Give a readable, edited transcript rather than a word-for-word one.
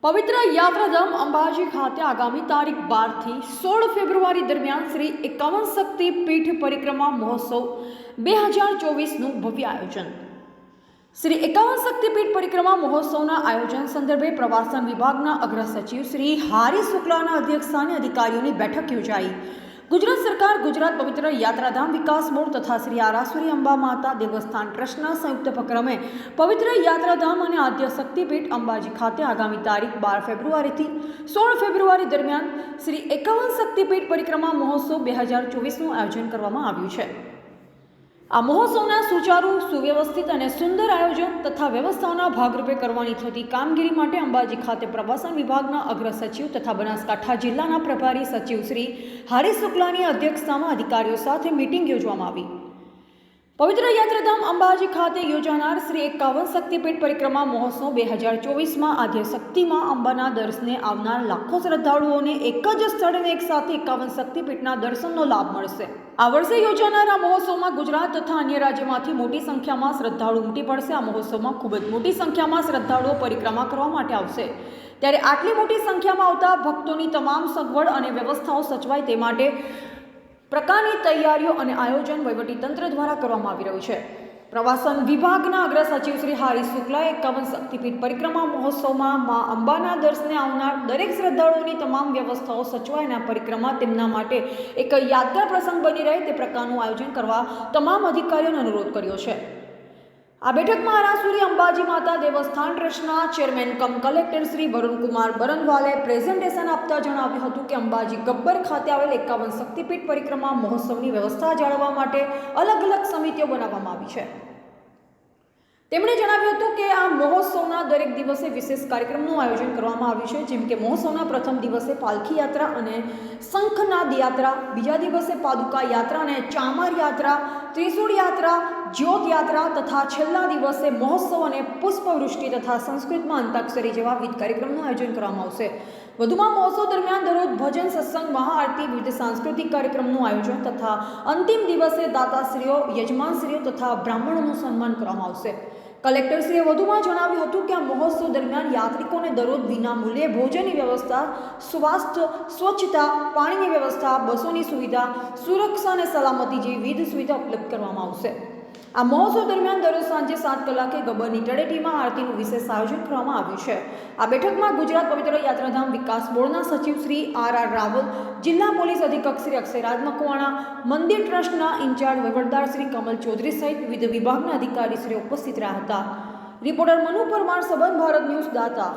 પવિત્ર યાત્રાધામ અંબાજી ખાતે આગામી તારીખ 12 થી 16 ફેબ્રુઆરી દરમિયાન શ્રી 51 શક્તિ પીઠ પરિક્રમા મહોત્સવ 2024નું ભવ્ય આયોજન. શ્રી 51 શક્તિપીઠ પરિક્રમા મહોત્સવના આયોજન સંદર્ભે પ્રવાસન વિભાગના અગ્ર સચિવ શ્રી હારી શુક્લાના અધ્યક્ષસ્થાને અધિકારીઓની બેઠક યોજાઈ. ગુજરાત સરકાર, ગુજરાત પવિત્ર યાત્રાધામ વિકાસ બોર્ડ તથા શ્રી આરાસુરી અંબા માતા દેવસ્થાન ટ્રસ્ટના સંયુક્ત ઉપક્રમે પવિત્ર યાત્રાધામ અને આદ્ય શક્તિપીઠ અંબાજી ખાતે આગામી તારીખ 12 ફેબ્રુઆરીથી 16 ફેબ્રુઆરી દરમિયાન શ્રી 51 શક્તિપીઠ પરિક્રમા મહોત્સવ 2024નું આયોજન કરવામાં આવ્યું છે. આ મહોત્સવના સુચારુ, સુવ્યવસ્થિત અને સુંદર આયોજન તથા વ્યવસ્થાઓના ભાગરૂપે કરવાની થતી કામગીરી માટે અંબાજી ખાતે પ્રવાસન વિભાગના અગ્ર સચિવ તથા બનાસકાંઠા જિલ્લાના પ્રભારી સચિવ શ્રી હારી શુક્લાની અધ્યક્ષતામાં અધિકારીઓ સાથે મીટિંગ યોજવામાં આવી. પવિત્ર યાત્રાધામ અંબાજી ખાતે યોજાનાર શ્રી 51 શક્તિપીઠ પરિક્રમા મહોત્સવ 2024માં આદ્ય શક્તિમાં અંબાના દર્શને આવનાર લાખો શ્રદ્ધાળુઓને એક જ સ્થળે એક સાથે 51 શક્તિપીઠના દર્શનનો લાભ મળશે. આ વર્ષે યોજાનાર આ મહોત્સવમાં ગુજરાત તથા અન્ય રાજ્યમાંથી મોટી સંખ્યામાં શ્રદ્ધાળુ ઉમટી પડશે. આ મહોત્સવમાં ખૂબ જ મોટી સંખ્યામાં શ્રદ્ધાળુઓ પરિક્રમા કરવા માટે આવશે. ત્યારે આટલી મોટી સંખ્યામાં આવતા ભક્તોની તમામ સગવડ અને વ્યવસ્થાઓ સચવાય તે માટે પ્રકારની તૈયારીઓ અને આયોજન વહીવટીતંત્ર દ્વારા કરવામાં આવી રહ્યું છે. પ્રવાસન વિભાગના અગ્ર સચિવ શ્રી હારી શુક્લાએ 51 શક્તિપીઠ પરિક્રમા મહોત્સવમાં મા અંબાના દર્શને આવનાર દરેક શ્રદ્ધાળુઓની તમામ વ્યવસ્થાઓ સચવાયના પરિક્રમા તેમના માટે એક યાદગાર પ્રસંગ બની રહે તે પ્રકારનું આયોજન કરવા તમામ અધિકારીઓને અનુરોધ કર્યો છે. આ બેઠકમાં આરાસુરી અંબાજી માતા દેવસ્થાન ટ્રસ્ટના chairman cum collector Shri Varunkumar બરનવાલે પ્રેઝન્ટેશન આપતા જણાવ્યું હતું કે અંબાજી ગબ્બર ખાતે આવેલ 51 શક્તિપીઠ પરિક્રમા મહોત્સવની વ્યવસ્થા જાળવવા માટે અલગ અલગ સમિતિઓ બનાવવામાં આવી છે. તેમણે જણાવ્યું હતું કે આ મહોત્સવના દરેક દિવસે વિશેષ કાર્યક્રમનું આયોજન કરવામાં આવ્યું છે. જેમ કે મહોત્સવના પ્રથમ દિવસે પાલખી યાત્રા અને શંખનાદ યાત્રા, બીજા દિવસે પાદુકા યાત્રા અને ચામર યાત્રા, ત્રિશૂળ યાત્રા, જ્યોત યાત્રા તથા છેલ્લા દિવસે મહોત્સવ અને પુષ્પવૃષ્ટિ તથા સંસ્કૃતમાં અંતાક્ષરી જેવા વિવિધ કાર્યક્રમનું આયોજન કરવામાં આવશે. વધુમાં મહોત્સવ દરમિયાન દરરોજ ભજન, સત્સંગ, મહાઆરતી, વિવિધ સાંસ્કૃતિક કાર્યક્રમનું આયોજન તથા અંતિમ દિવસે દાતાશ્રીઓ, યજમાનશ્રીઓ તથા બ્રાહ્મણોનું સન્માન કરવામાં આવશે. કલેક્ટરશ્રીએ વધુમાં જણાવ્યું હતું કે આ મહોત્સવ દરમિયાન યાત્રિકોને દરરોજ વિના મૂલ્યે ભોજનની વ્યવસ્થા, સ્વાસ્થ્ય, સ્વચ્છતા, પાણીની વ્યવસ્થા, બસોની સુવિધા, સુરક્ષા અને સલામતી જેવી વિવિધ સુવિધા ઉપલબ્ધ કરવામાં આવશે. આ મહોત્સવ દરમિયાન દરરોજ સાંજે 7 કલાકે ગબ્બરની તળેટીમાં આરતીનું વિશેષ આયોજન કરવામાં આવ્યું છે. આ બેઠકમાં ગુજરાત પવિત્ર યાત્રાધામ વિકાસ બોર્ડના સચિવ શ્રી આર રાવલ, જિલ્લા પોલીસ અધિક્ષક શ્રી અક્ષયરાજ મકવાણા, મંદિર ટ્રસ્ટના ઇન્ચાર્જ વહીવટદાર શ્રી કમલ ચૌધરી સહિત વિવિધ વિભાગના અધિકારીશ્રીઓ ઉપસ્થિત રહ્યા હતા. રિપોર્ટર મનુ પરમાર, સંબંધ ભારત ન્યૂઝ, દાતા.